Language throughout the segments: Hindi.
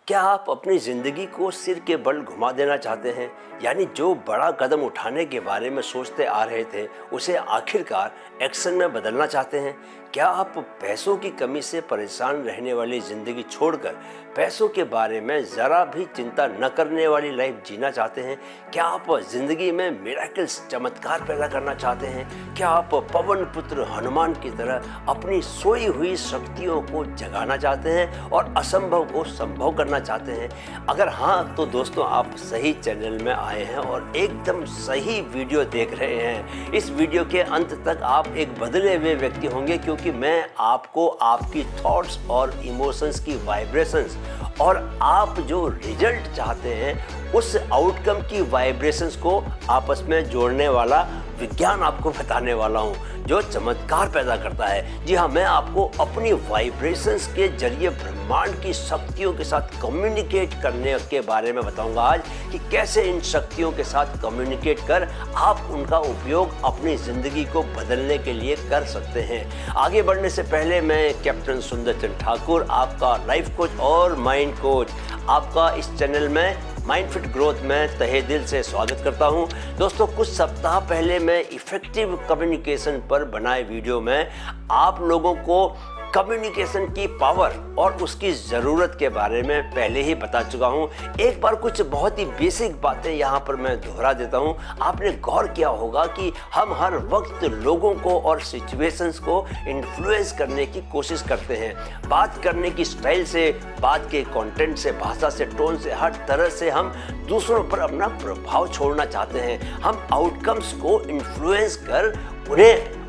क्या आप अपनी ज़िंदगी को सिर के बल घुमा देना चाहते हैं? यानी जो बड़ा कदम उठाने के बारे में सोचते आ रहे थे उसे आखिरकार एक्शन में बदलना चाहते हैं? क्या आप पैसों की कमी से परेशान रहने वाली ज़िंदगी छोड़कर पैसों के बारे में ज़रा भी चिंता न करने वाली लाइफ जीना चाहते हैं? क्या आप ज़िंदगी में मिरेकल्स चमत्कार पैदा करना चाहते हैं? क्या आप पवन पुत्र हनुमान की तरह अपनी सोई हुई शक्तियों को जगाना चाहते हैं और असंभव को संभव करना चाहते हैं? अगर हाँ तो दोस्तों आप सही चैनल में आए हैं और एकदम सही वीडियो देख रहे हैं। इस वीडियो के अंत तक आप एक बदले हुए व्यक्ति होंगे, क्योंकि मैं आपको आपकी थॉट्स और इमोशंस की वाइब्रेशंस और आप जो रिजल्ट चाहते हैं उस आउटकम की वाइब्रेशंस को आपस में जोड़ने वाला विज्ञान आपको बताने वाला हूं, जो चमत्कार पैदा करता है। जी हाँ, मैं आपको अपनी वाइब्रेशंस के जरिए ब्रह्मांड की शक्तियों के साथ कम्युनिकेट करने के बारे में बताऊंगा आज, कि कैसे इन शक्तियों के साथ कम्युनिकेट कर आप उनका उपयोग अपनी ज़िंदगी को बदलने के लिए कर सकते हैं। आगे बढ़ने से पहले मैं कैप्टन सुंदर चंद ठाकुर, आपका लाइफ कोच और माइंड कोच, आपका इस चैनल में माइंड फिट ग्रोथ में तहे दिल से स्वागत करता हूं। दोस्तों, कुछ सप्ताह पहले मैं इफेक्टिव कम्युनिकेशन पर बनाए वीडियो में आप लोगों को कम्युनिकेशन की पावर और उसकी ज़रूरत के बारे में पहले ही बता चुका हूं। एक बार कुछ बहुत ही बेसिक बातें यहां पर मैं दोहरा देता हूं। आपने गौर किया होगा कि हम हर वक्त लोगों को और सिचुएशंस को इन्फ्लुएंस करने की कोशिश करते हैं। बात करने की स्टाइल से, बात के कंटेंट से, भाषा से, टोन से, हर तरह से हम दूसरों पर अपना प्रभाव छोड़ना चाहते हैं। हम आउटकम्स को इन्फ्लुएंस कर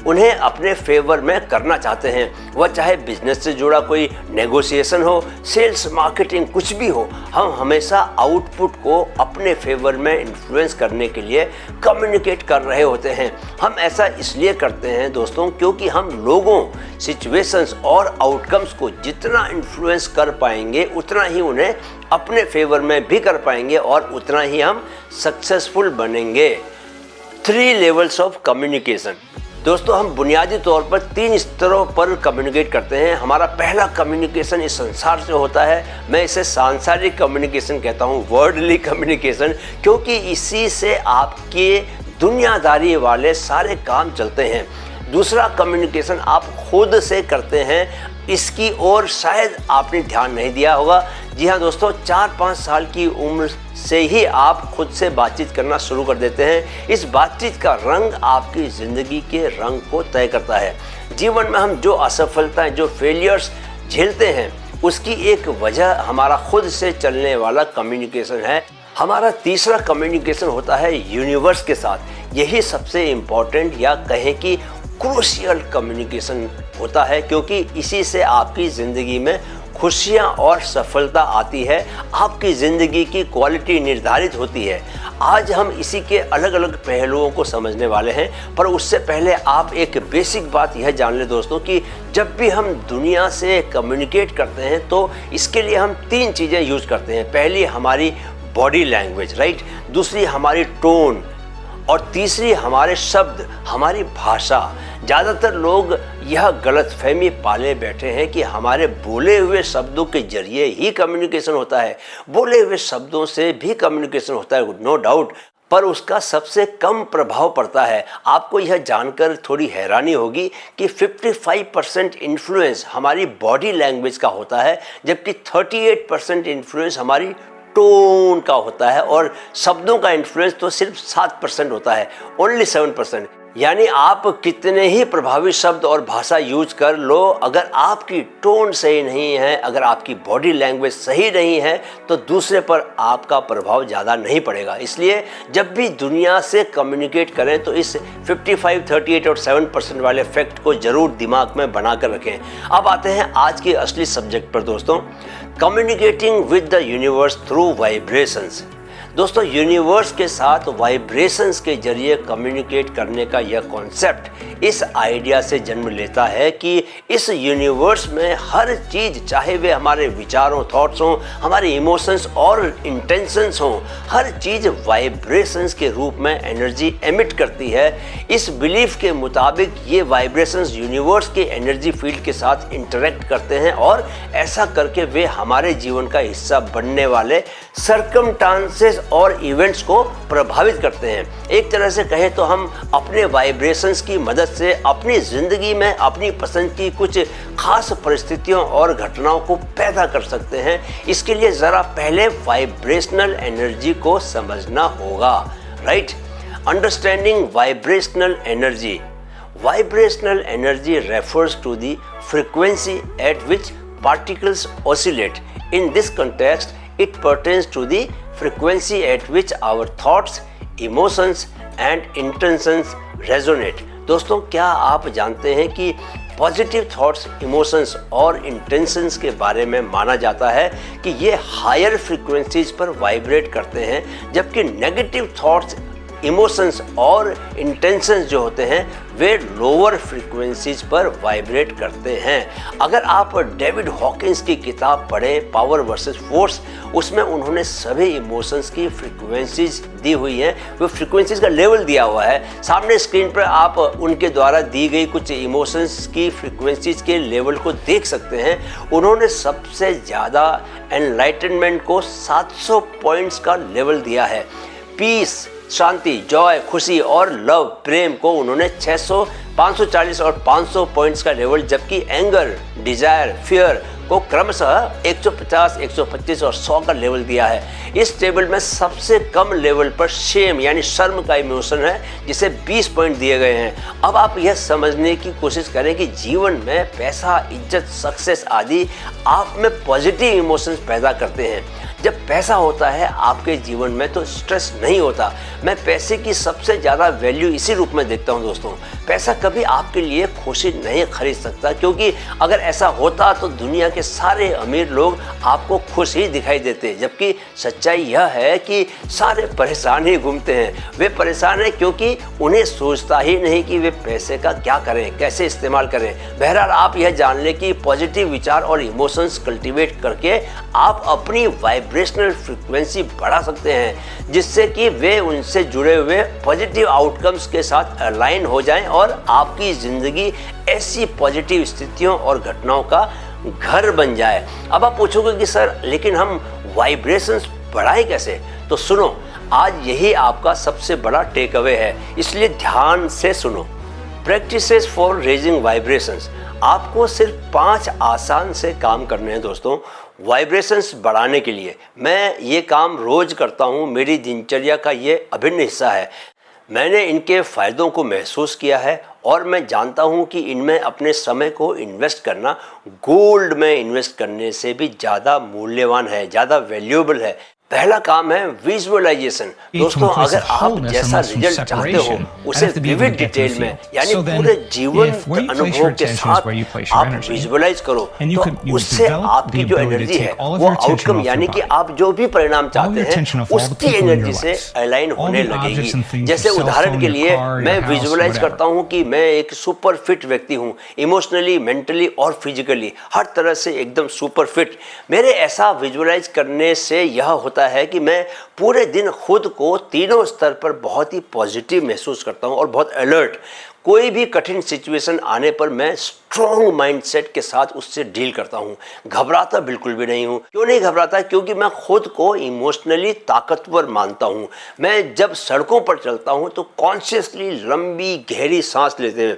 उन्हें अपने फेवर में करना चाहते हैं। वह चाहे बिजनेस से जुड़ा कोई नेगोशिएशन हो, सेल्स, मार्केटिंग, कुछ भी हो, हम हमेशा आउटपुट को अपने फेवर में इन्फ्लुएंस करने के लिए कम्युनिकेट कर रहे होते हैं। हम ऐसा इसलिए करते हैं दोस्तों, क्योंकि हम लोगों, सिचुएशंस और आउटकम्स को जितना इन्फ्लुएंस कर पाएंगे उतना ही उन्हें अपने फेवर में भी कर पाएंगे और उतना ही हम सक्सेसफुल बनेंगे। 3 लेवल्स ऑफ कम्युनिकेशन। दोस्तों, हम बुनियादी तौर पर 3 स्तरों पर कम्युनिकेट करते हैं। हमारा पहला कम्युनिकेशन इस संसार से होता है। मैं इसे सांसारिक कम्युनिकेशन कहता हूँ, वर्डली कम्युनिकेशन, क्योंकि इसी से आपके दुनियादारी वाले सारे काम चलते हैं। दूसरा कम्युनिकेशन आप खुद से करते हैं। इसकी ओर शायद आपने ध्यान नहीं दिया होगा। जी हाँ दोस्तों, 4-5 साल की उम्र से ही आप खुद से बातचीत करना शुरू कर देते हैं। इस बातचीत का रंग आपकी ज़िंदगी के रंग को तय करता है। जीवन में हम जो असफलताएं, जो फेलियर्स झेलते हैं, उसकी एक वजह हमारा खुद से चलने वाला कम्युनिकेशन है। हमारा तीसरा कम्युनिकेशन होता है यूनिवर्स के साथ। यही सबसे इम्पोर्टेंट या कहें कि क्रूशियल कम्युनिकेशन होता है, क्योंकि इसी से आपकी ज़िंदगी में खुशियाँ और सफलता आती है, आपकी ज़िंदगी की क्वालिटी निर्धारित होती है। आज हम इसी के अलग अलग पहलुओं को समझने वाले हैं, पर उससे पहले आप एक बेसिक बात यह जान लें दोस्तों, कि जब भी हम दुनिया से कम्युनिकेट करते हैं तो इसके लिए हम 3 चीज़ें यूज़ करते हैं। पहली हमारी बॉडी लैंग्वेज, राइट। दूसरी हमारी टोन, और तीसरी हमारे शब्द, हमारी भाषा। ज़्यादातर लोग यह गलतफहमी पाले बैठे हैं कि हमारे बोले हुए शब्दों के जरिए ही कम्युनिकेशन होता है। बोले हुए शब्दों से भी कम्युनिकेशन होता है, नो डाउट, पर उसका सबसे कम प्रभाव पड़ता है। आपको यह जानकर थोड़ी हैरानी होगी कि 55% इन्फ्लुएंस हमारी बॉडी लैंग्वेज का होता है, जबकि 38% इन्फ्लुएंस हमारी टोन का होता है, और शब्दों का इन्फ्लुएंस तो सिर्फ 7% होता है, ओनली 7%। यानी आप कितने ही प्रभावी शब्द और भाषा यूज कर लो, अगर आपकी टोन सही नहीं है, अगर आपकी बॉडी लैंग्वेज सही नहीं है, तो दूसरे पर आपका प्रभाव ज़्यादा नहीं पड़ेगा। इसलिए जब भी दुनिया से कम्युनिकेट करें तो इस 55, 38 और 7% वाले फैक्ट को ज़रूर दिमाग में बना कर रखें। अब आते हैं आज के असली सब्जेक्ट पर दोस्तों, communicating with the universe through vibrations. दोस्तों, यूनिवर्स के साथ वाइब्रेशंस के जरिए कम्युनिकेट करने का यह कॉन्सेप्ट इस आइडिया से जन्म लेता है कि इस यूनिवर्स में हर चीज़, चाहे वे हमारे विचारों, थॉट्स हों, हमारे इमोशंस और इंटेंशंस हों, हर चीज़ वाइब्रेशंस के रूप में एनर्जी एमिट करती है। इस बिलीफ के मुताबिक ये वाइब्रेशंस यूनिवर्स के एनर्जी फील्ड के साथ इंटरेक्ट करते हैं और ऐसा करके वे हमारे जीवन का हिस्सा बनने वाले सर्कमस्टांसेस और इवेंट्स को प्रभावित करते हैं। एक तरह से कहें तो हम अपने वाइब्रेशंस की मदद से अपनी ज़िंदगी में अपनी पसंद की कुछ खास परिस्थितियों और घटनाओं को पैदा कर सकते हैं। इसके लिए ज़रा पहले वाइब्रेशनल एनर्जी को समझना होगा, right? Understanding vibrational energy. Vibrational energy refers to the frequency at which particles oscillate. In this context, it pertains to the frequency at which our thoughts, emotions and intentions resonate. दोस्तों, क्या आप जानते हैं कि पॉजिटिव थॉट्स, इमोशंस और इंटेंशंस के बारे में माना जाता है कि ये हायर फ्रीक्वेंसीज पर वाइब्रेट करते हैं, जबकि नेगेटिव थॉट्स, इमोशंस और इंटेंशंस जो होते हैं वे लोअर फ्रीक्वेंसीज पर वाइब्रेट करते हैं। अगर आप डेविड हॉकिंस की किताब पढ़ें, पावर वर्सेस फोर्स, उसमें उन्होंने सभी इमोशंस की फ्रीक्वेंसीज दी हुई हैं, वो फ्रीक्वेंसीज का लेवल दिया हुआ है। सामने स्क्रीन पर आप उनके द्वारा दी गई कुछ इमोशंस की फ्रीक्वेंसीज के लेवल को देख सकते हैं। उन्होंने सबसे ज़्यादा एनलाइटनमेंट को 700 पॉइंट्स का लेवल दिया है। पीस, शांति, जॉय, खुशी और लव, प्रेम को उन्होंने 600, 540 और 500 पॉइंट्स का लेवल, जबकि एंगर, डिजायर, फियर को क्रमशः 150, 125 और 100 का लेवल दिया है। इस टेबल में सबसे कम लेवल पर शेम यानी शर्म का इमोशन है, जिसे 20 पॉइंट दिए गए हैं। अब आप यह समझने की कोशिश करें कि जीवन में पैसा, इज्जत, सक्सेस आदि आप में पॉजिटिव इमोशंस पैदा करते हैं। जब पैसा होता है आपके जीवन में तो स्ट्रेस नहीं होता। मैं पैसे की सबसे ज़्यादा वैल्यू इसी रूप में देखता हूँ दोस्तों। पैसा कभी आपके लिए खुशी नहीं खरीद सकता, क्योंकि अगर ऐसा होता तो दुनिया के सारे अमीर लोग आपको खुश ही दिखाई देते, जबकि सच्चाई यह है कि सारे परेशान ही घूमते हैं। वे परेशान हैं क्योंकि उन्हें सोचता ही नहीं कि वे पैसे का क्या करें, कैसे इस्तेमाल करें। बहरहाल, आप यह जान लें कि पॉजिटिव विचार और इमोशंस कल्टीवेट करके आप अपनी वाइब्रेशनल फ्रीक्वेंसी बढ़ा सकते हैं, जिससे कि वे उनसे जुड़े हुए पॉजिटिव आउटकम्स के साथ अलाइन हो जाएं और आपकी ज़िंदगी ऐसी पॉजिटिव स्थितियों और घटनाओं का घर बन जाए। अब आप पूछोगे कि सर, लेकिन हम वाइब्रेशंस बढ़ाएं कैसे? तो सुनो, आज यही आपका सबसे बड़ा टेक अवे है, इसलिए ध्यान से सुनो। Practices for raising vibrations. आपको सिर्फ 5 आसान से काम करने हैं दोस्तों वाइब्रेशंस बढ़ाने के लिए। मैं ये काम रोज़ करता हूँ, मेरी दिनचर्या का ये अभिन्न हिस्सा है। मैंने इनके फ़ायदों को महसूस किया है और मैं जानता हूँ कि इनमें अपने समय को इन्वेस्ट करना गोल्ड में इन्वेस्ट करने से भी ज़्यादा मूल्यवान है, ज़्यादा वैल्यूएबल है। पहला काम है विजुअलाइजेशन। दोस्तों, अगर आप जैसा रिजल्ट चाहते हो उसे विविड डिटेल में यानी पूरे जीवन अनुभव के साथ आप विजुअलाइज करो, तो उससे आपकी जो एनर्जी है वो आउटकम यानी कि आप जो भी परिणाम चाहते हैं उसकी एनर्जी से अलाइन होने लगेगी। जैसे उदाहरण के लिए मैं विजुअलाइज करता हूँ कि मैं एक सुपर फिट व्यक्ति हूँ, इमोशनली, मेंटली और फिजिकली हर तरह से एकदम सुपर फिट। मेरे ऐसा विजुअलाइज करने से यह होता है कि मैं पूरे दिन खुद को तीनों स्तर पर बहुत ही पॉजिटिव महसूस करता हूं और बहुत अलर्ट। कोई भी कठिन सिचुएशन आने पर मैं स्ट्रॉन्ग माइंडसेट के साथ उससे डील करता हूं, घबराता बिल्कुल भी नहीं हूं। क्यों नहीं घबराता? क्योंकि मैं खुद को इमोशनली ताकतवर मानता हूं। मैं जब सड़कों पर चलता हूं तो कॉन्शियसली लंबी गहरी सांस लेते हैं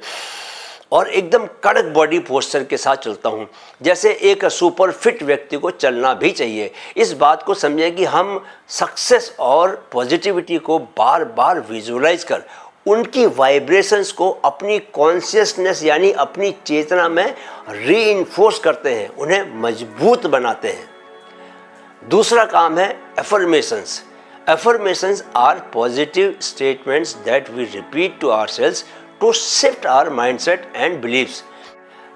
और एकदम कड़क बॉडी पोस्चर के साथ चलता हूँ, जैसे एक सुपर फिट व्यक्ति को चलना भी चाहिए। इस बात को समझें कि हम सक्सेस और पॉजिटिविटी को बार बार विजुअलाइज कर उनकी वाइब्रेशंस को अपनी कॉन्शियसनेस यानी अपनी चेतना में रीइंफोर्स करते हैं, उन्हें मजबूत बनाते हैं। दूसरा काम है affirmations. Affirmations are positive statements that we repeat to ourselves to shift our mindset and beliefs.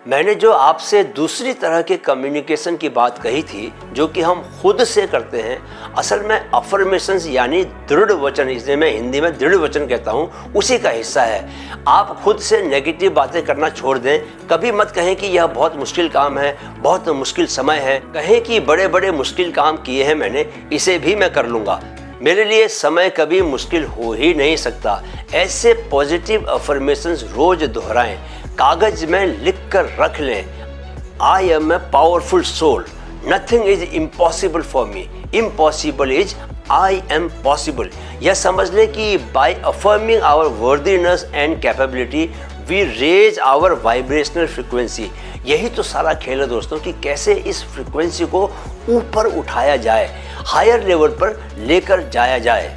मैंने जो आपसे दूसरी तरह के कम्युनिकेशन की बात कही थी, जो कि हम खुद से करते हैं, असल में अफर्मेशंस यानी दृढ़ वचन, इसे मैं हिंदी में दृढ़ वचन कहता हूँ, उसी का हिस्सा है। आप खुद से नेगेटिव बातें करना छोड़ दें। कभी मत कहें कि यह बहुत मुश्किल काम है, बहुत मुश्किल समय है। कहें कि बड़े बड़े मुश्किल काम किए हैं मैंने, इसे भी मैं कर लूँगा। मेरे लिए समय कभी मुश्किल हो ही नहीं सकता। ऐसे पॉजिटिव अफर्मेशंस रोज दोहराएं, कागज में लिख कर रख लें। I am a powerful soul, nothing is impossible for me, impossible is I am possible. यह समझ लें कि by affirming our worthiness and capability we raise our vibrational frequency. यही तो सारा खेल है दोस्तों, कि कैसे इस फ्रिक्वेंसी को ऊपर उठाया जाए, हायर लेवल पर लेकर जाया जाए।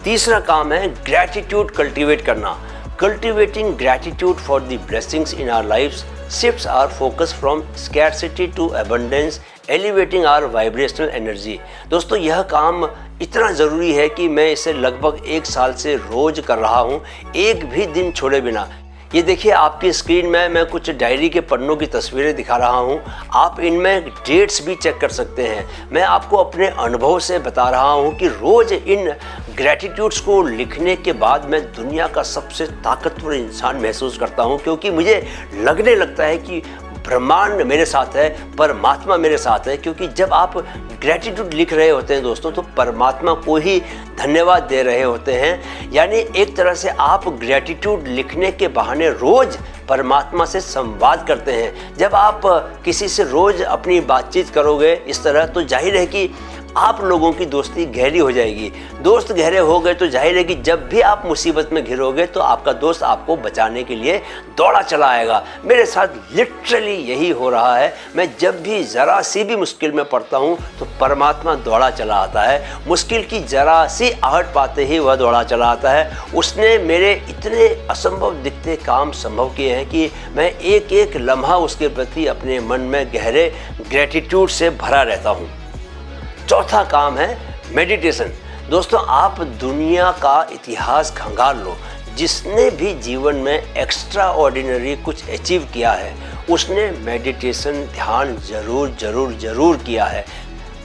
तीसरा काम है ग्रैटिट्यूड कल्टीवेट करना। Cultivating gratitude for the blessings in our life's shifts our focus from scarcity to abundance, elevating our vibrational energy। दोस्तों, यह काम इतना ज़रूरी है कि मैं इसे लगभग 1 साल से रोज कर रहा हूँ, एक भी दिन छोड़े बिना। ये देखिए आपकी स्क्रीन में मैं कुछ डायरी के पन्नों की तस्वीरें दिखा रहा हूँ। आप इनमें डेट्स भी चेक कर सकते हैं। मैं आपको अपने अनुभव से बता रहा हूँ कि रोज़ इन ग्रैटिट्यूड्स को लिखने के बाद मैं दुनिया का सबसे ताकतवर इंसान महसूस करता हूँ, क्योंकि मुझे लगने लगता है कि ब्रह्मांड मेरे साथ है, परमात्मा मेरे साथ है। क्योंकि जब आप ग्रैटिट्यूड लिख रहे होते हैं दोस्तों, तो परमात्मा को ही धन्यवाद दे रहे होते हैं। यानी एक तरह से आप ग्रैटिट्यूड लिखने के बहाने रोज परमात्मा से संवाद करते हैं। जब आप किसी से रोज अपनी बातचीत करोगे इस तरह, तो जाहिर है कि आप लोगों की दोस्ती गहरी हो जाएगी। दोस्त गहरे हो गए तो जाहिर है कि जब भी आप मुसीबत में घिरोगे तो आपका दोस्त आपको बचाने के लिए दौड़ा चला आएगा। मेरे साथ लिटरली यही हो रहा है। मैं जब भी ज़रा सी भी मुश्किल में पड़ता हूँ तो परमात्मा दौड़ा चला आता है। मुश्किल की ज़रा सी आहट पाते ही वह दौड़ा चला आता है। उसने मेरे इतने असंभव दिखते काम संभव किए हैं कि मैं एक एक लम्हा उसके प्रति अपने मन में गहरे ग्रैटिट्यूड से भरा रहता हूँ। चौथा काम है मेडिटेशन। दोस्तों, आप दुनिया का इतिहास खंगाल लो, जिसने भी जीवन में एक्स्ट्रा ऑर्डिनरी कुछ अचीव किया है, उसने मेडिटेशन ध्यान जरूर किया है।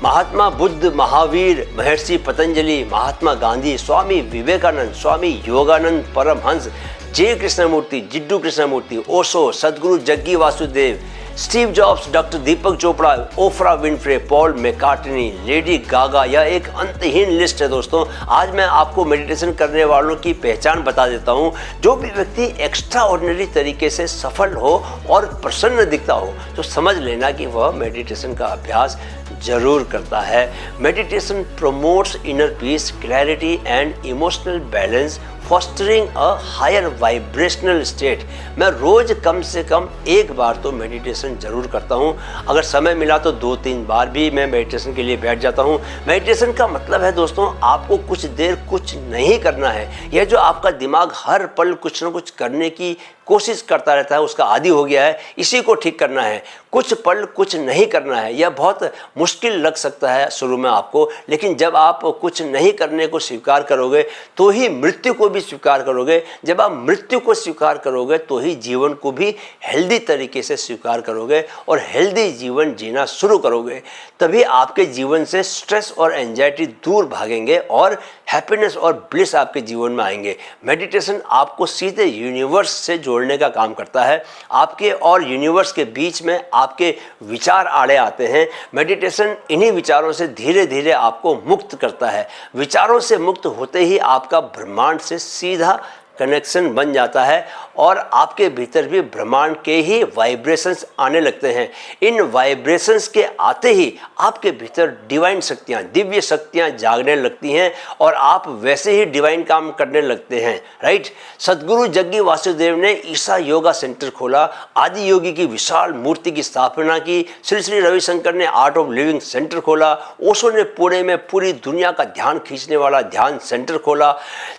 महात्मा बुद्ध, महावीर, महर्षि पतंजलि, महात्मा गांधी, स्वामी विवेकानंद, स्वामी योगानंद परमहंस, जय Krishnamurthy, Jiddu Krishnamurti, Osho, Sadhguru Jaggi Vasudev, Steve Jobs, doctor Deepak Chopra, Oprah Winfrey, Paul McCartney, Lady Gaga, यह एक अंतहीन लिस्ट है दोस्तों। आज मैं आपको मेडिटेशन करने वालों की पहचान बता देता हूँ। जो भी व्यक्ति एक्स्ट्रा ऑर्डिनरी तरीके से सफल हो और प्रसन्न दिखता हो, तो समझ लेना कि वह मेडिटेशन का अभ्यास जरूर करता है। Meditation promotes inner peace, clarity and emotional balance, fostering a higher vibrational state. मैं रोज कम से कम एक बार तो मेडिटेशन जरूर करता हूँ। अगर समय मिला तो 2-3 बार भी मैं मेडिटेशन के लिए बैठ जाता हूँ। मेडिटेशन का मतलब है दोस्तों, आपको कुछ देर कुछ नहीं करना है। यह जो आपका दिमाग हर पल कुछ न कुछ करने की कोशिश करता रहता है, उसका आदी हो गया है, इसी को ठीक करना है। कुछ पल कुछ नहीं करना है। यह बहुत मुश्किल लग सकता है शुरू में आपको, लेकिन जब आप कुछ नहीं करने को स्वीकार करोगे तो ही मृत्यु को भी स्वीकार करोगे। जब आप मृत्यु को स्वीकार करोगे तो ही जीवन को भी हेल्दी तरीके से स्वीकार करोगे और हेल्दी जीवन जीना शुरू करोगे। तभी आपके जीवन से स्ट्रेस और एंजाइटी दूर भागेंगे और हैप्पीनेस और ब्लिस आपके जीवन में आएंगे। मेडिटेशन आपको सीधे यूनिवर्स से जोड़ने का काम करता है। आपके और यूनिवर्स के बीच में आपके विचार आड़े आते हैं। मेडिटेशन इन्हीं विचारों से धीरे धीरे आपको मुक्त करता है। विचारों से मुक्त होते ही आपका ब्रह्मांड से सीधा कनेक्शन बन जाता है और आपके भीतर भी ब्रह्मांड के ही वाइब्रेशंस आने लगते हैं। इन वाइब्रेशंस के आते ही आपके भीतर डिवाइन शक्तियाँ, दिव्य शक्तियाँ जागने लगती हैं और आप वैसे ही डिवाइन काम करने लगते हैं। राइट। सदगुरु जग्गी वासुदेव ने ईसा योगा सेंटर खोला, आदि योगी की विशाल मूर्ति की स्थापना की, श्री श्री रविशंकर ने आर्ट ऑफ लिविंग सेंटर खोला, ओशो ने पुणे में पूरी दुनिया का ध्यान खींचने वाला ध्यान सेंटर खोला।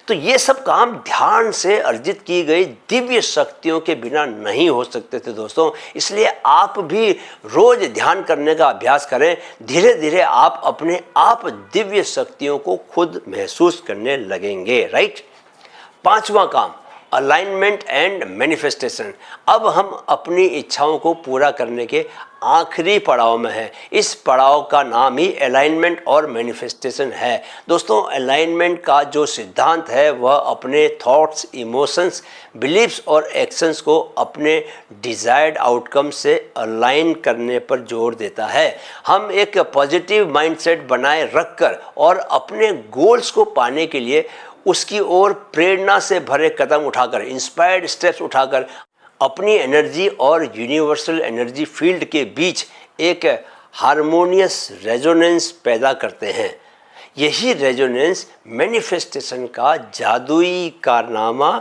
तो ये सब काम ध्यान से अर्जित की गई दिव्य शक्तियों के बिना नहीं हो सकते थे दोस्तों। इसलिए आप भी रोज ध्यान करने का अभ्यास करें। धीरे धीरे आप अपने आप दिव्य शक्तियों को खुद महसूस करने लगेंगे। राइट। 5वां काम, अलाइनमेंट एंड मैनिफेस्टेशन। अब हम अपनी इच्छाओं को पूरा करने के आखिरी पड़ाव में है। इस पड़ाव का नाम ही अलाइनमेंट और मैनिफेस्टेशन है। दोस्तों, अलाइनमेंट का जो सिद्धांत है वह अपने थॉट्स, इमोशंस, बिलीव्स और एक्शंस को अपने डिजायर्ड आउटकम से अलाइन करने पर जोर देता है। हम एक पॉजिटिव माइंडसेट बनाए रखकर और अपने गोल्स को पाने के लिए उसकी ओर प्रेरणा से भरे कदम उठाकर, इंस्पायर्ड स्टेप्स उठाकर अपनी एनर्जी और यूनिवर्सल एनर्जी फील्ड के बीच एक हार्मोनियस रेजोनेंस पैदा करते हैं। यही रेजोनेंस मैनिफेस्टेशन का जादुई कारनामा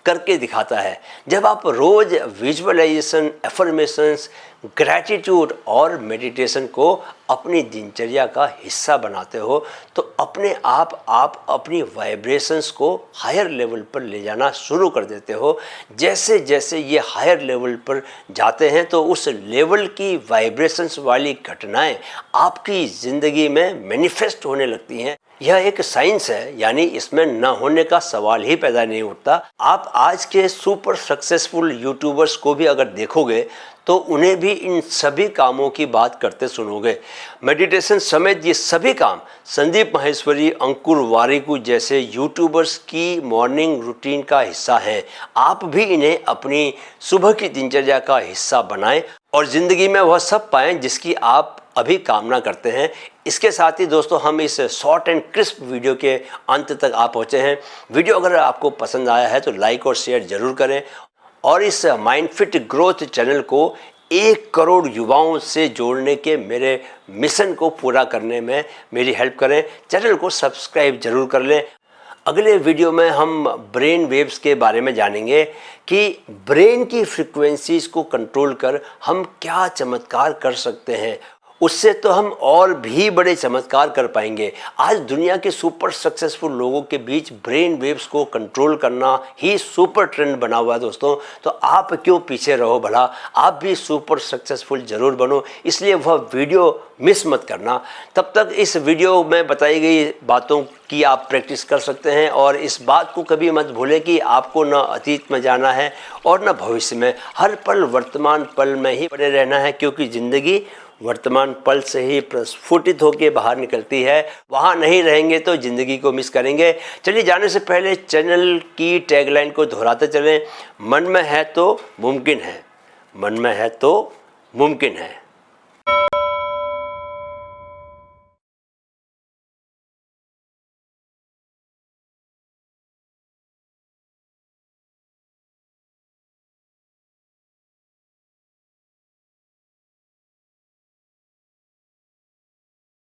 करके दिखाता है। जब आप रोज विजुअलाइजेशन, एफर्मेशंस, ग्रैटिट्यूड और मेडिटेशन को अपनी दिनचर्या का हिस्सा बनाते हो तो अपने आप अपनी वाइब्रेशंस को हायर लेवल पर ले जाना शुरू कर देते हो। जैसे जैसे ये हायर लेवल पर जाते हैं तो उस लेवल की वाइब्रेशंस वाली घटनाएं आपकी ज़िंदगी में मैनिफेस्ट होने लगती हैं। यह एक साइंस है, यानी इसमें न होने का सवाल ही पैदा नहीं उठता। आप आज के सुपर सक्सेसफुल यूट्यूबर्स को भी अगर देखोगे तो उन्हें भी इन सभी कामों की बात करते सुनोगे। मेडिटेशन समेत ये सभी काम संदीप माहेश्वरी, अंकुर वारिकू जैसे यूट्यूबर्स की मॉर्निंग रूटीन का हिस्सा हैं। आप भी इन्हें अपनी सुबह की दिनचर्या का हिस्सा बनाएं और ज़िंदगी में वह सब पाएं जिसकी आप अभी कामना करते हैं। इसके साथ ही दोस्तों, हम इस शॉर्ट एंड क्रिस्प वीडियो के अंत तक आ पहुँचे हैं। वीडियो अगर आपको पसंद आया है तो लाइक और शेयर ज़रूर करें और इस माइंडफिट ग्रोथ चैनल को 1 करोड़ युवाओं से जोड़ने के मेरे मिशन को पूरा करने में मेरी हेल्प करें। चैनल को सब्सक्राइब जरूर कर लें। अगले वीडियो में हम ब्रेन वेव्स के बारे में जानेंगे कि ब्रेन की फ्रीक्वेंसीज को कंट्रोल कर हम क्या चमत्कार कर सकते हैं। उससे तो हम और भी बड़े चमत्कार कर पाएंगे। आज दुनिया के सुपर सक्सेसफुल लोगों के बीच ब्रेन वेव्स को कंट्रोल करना ही सुपर ट्रेंड बना हुआ है दोस्तों। तो आप क्यों पीछे रहो भला, आप भी सुपर सक्सेसफुल जरूर बनो। इसलिए वह वीडियो मिस मत करना। तब तक इस वीडियो में बताई गई बातों की आप प्रैक्टिस कर सकते हैं और इस बात को कभी मत भूलें कि आपको न अतीत में जाना है और न भविष्य में। हर पल वर्तमान पल में ही पड़े रहना है, क्योंकि ज़िंदगी वर्तमान पल से ही प्रस्फुटित होकर बाहर निकलती है। वहाँ नहीं रहेंगे तो ज़िंदगी को मिस करेंगे। चलिए, जाने से पहले चैनल की टैगलाइन को दोहराते चलें। मन में है तो मुमकिन है, मन में है तो मुमकिन है।